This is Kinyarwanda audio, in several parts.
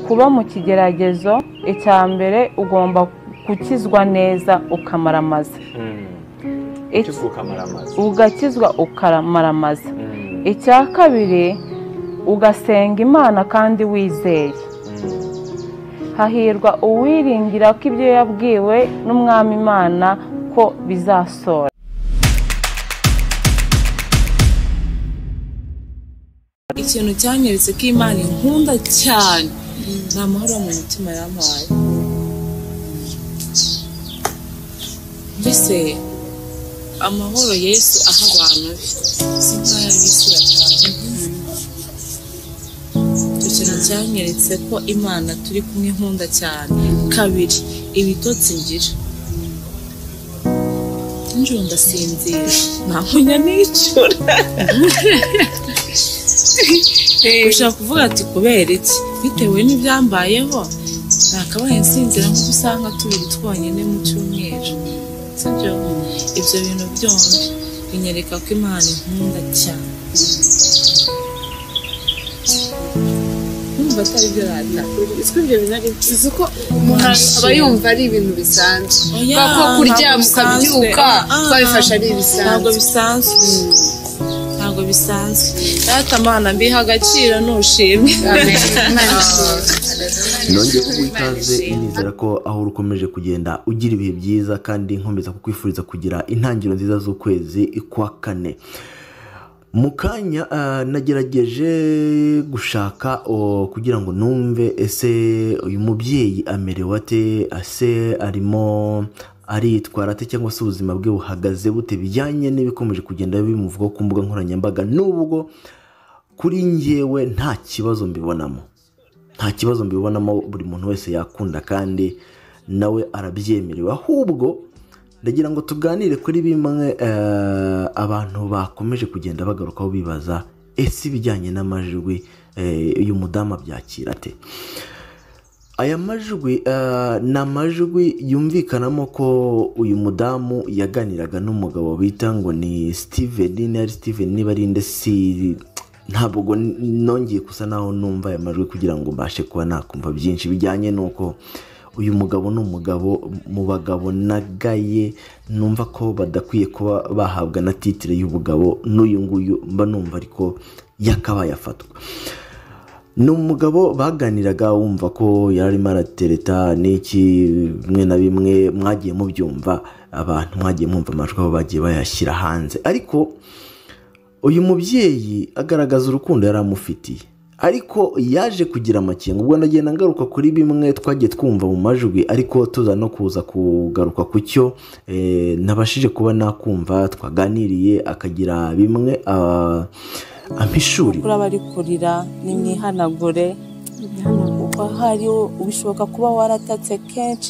kuba mu kigeragezo icya mbere ugomba gukizwa neza ukamaramaza ugakizwa ukamaramaza icya kabiri ugasenga Imana kandi wizeye hahirwa uwiringira ko ibyo yabwiwe n'umwami Imana ko bizasora ikintu cyanyeretse ko Imana inkunda cyane ni amahoro mu mutima yampaye mbese amahoro Yesu aha abantu si nk'ay'ab'isi batanga ikintu cyanyeretse ko Imana turi kumwe inkunda cyane kabiri ibitotsi ngira nijoro ndasinzira nta munya nicura ushaka kuvuga ati kubera iki bitewe n'ibyambayeho nakabaye nsinzira nk'uko usanga tubiri twonyine mu cyumweru sibyo ibyo bintu byombi binyereka ko Imana inkunda cyane numva atari byo rata iswe ibyo binari bizi ko umuntu aba yumva ari ibintu bisanzwe kuko kuryama ukabyuka twabifasha ari ibisanzwe ntabwo bisanzwe data Mana mbiha agaciro nushimwe nongeye kuguha ikaze nizera ko aho ukomeje kugenda ugira ibihe byiza kandi nkomeza kukwifuriza kugira intangiriro nziza z'ukwezi kwa kane mu kanya nagerageje gushaka kugira ngo numve ese uyu mubyeyi amerewe ate ase arimo aritwara ate cyangwa se ubuzima bwe buhagaze bute bijyanye n'ibikomeje kugenda bimuvugaho ku mbuga nkoranyambaga nubwo kuri njyewe nta kibazo mbibonamo buri muntu wese yakunda kandi nawe arabyemerewe ahubwo ndagira ngo tuganire kuri bimwe abantu bakomeje kugenda bagarukaho bibaza ese ibijyanye n'amajwi uyu mudamu abyakira ate aya majwi ni amajwi yumvikanamo ko uyu mudamu yaganiraga n'umugabo bita ngo ni Steven niba ari nde ntabwo nongeye gusa naho numva aya majwi kugira ngo mbashe kuba nakumva byinshi bijyanye n'uko uyu mugabo ni umugabo mu bagabo nagaye numva ko badakwiye kuba bahabwa na titire y'ubugabo n'uyu nguyu mba numva ariko yakabaye afatwa ni umugabo baganiraga wumva ko yarimo aratereta n'iki bimwe na bimwe mwagiye mubyumva abantu mwagiye mwumva amajwi aho bagiye bayashyira hanze ariko uyu mubyeyi agaragaza urukundo yari amufitiye ariko yaje kugira amakenga ubwo ndagenda ngaruka kuri bimwe twagiye twumva mu majwi ariko tuza no kuza kugaruka ku cyo nabashije kuba nakumva twaganiriye akagira bimwe amishuri kuri abari kurira n'imyihanagure kuko hari ubishoboka kuba waratatse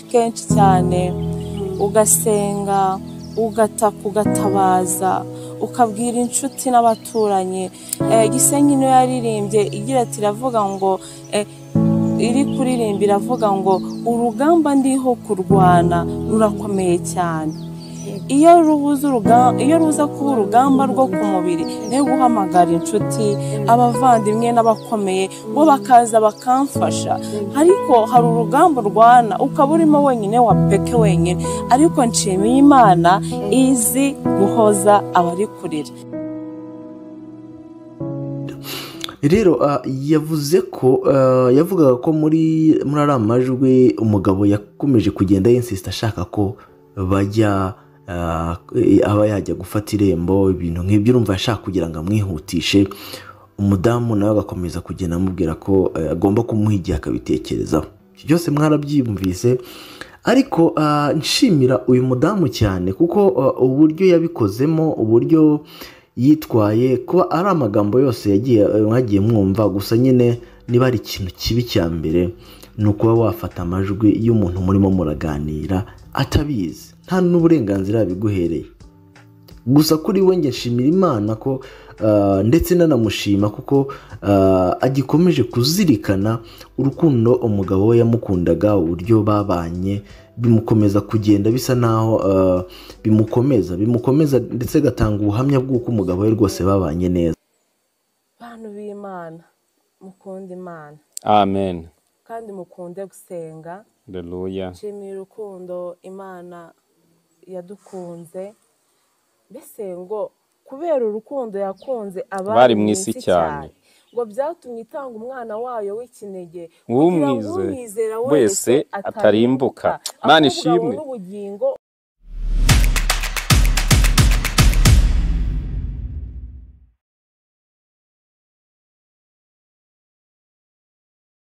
kenshi cyane ugasenga ugataka ugatabaza ukabwira inshuti n'abaturanyi Gisenyi niyo yaririmbye igira ati iravuga ngo iri kuririmba iravuga ngo urugamba ndiho kurwana rurakomeye cyane iyo ruza kuba urugamba rwo ku mubiri niyo guhamagara inshuti abavandimwe n'abakomeye bo bakaza bakamfasha ariko hari urugamba rwana ukaba urimo wenyine wapeke wenyine ariko nshimiye Imana izi guhoza abari kurira rero yavuze ko yavugaga ko muri ariya majwi umugabo yakomeje kugenda yinsista ashaka ko bajya aba yajya gufata irembo ibintu nk'ibyo urumva ashaka kugira ngo amwihutishe umudamu nawe agakomeza kugenda amubwira ko agomba kumuha igihe akabitekerezaho byose mwarabyumvise ariko nshimira uyu mudamu cyane kuko uburyo yabikozemo uburyo yitwaye kuba ari amagambo yose mwagiye mwumva gusa nyine niba ari ikintu kibi cya mbere ni ukuba wafata amajwi y'umuntu murimo muraganira atabizi nta n'uburenganzira biguhereye gusa kuri we njye nshimira Imana ko ndetse nanamushima kuko agikomeje kuzirikana urukundo umugabo we yamukundaga uburyo babanye bimukomeza kugenda bisa naho bimukomeza ndetse gatanga ubuhamya bw'uko umugabo we rwose babanye neza bantu b'Imana mukunda Imana amen kandi mukunde gusenga. Haleluya. Nshimiye urukundo Imana yadukunze, mbese ngo kubera urukundo yakunze abari mu isi cyane ngo byatumye itanga umwana wayo w'ikinege kugira ngo umwizera wese atarimbuka, Imana ishimwe. ubugingo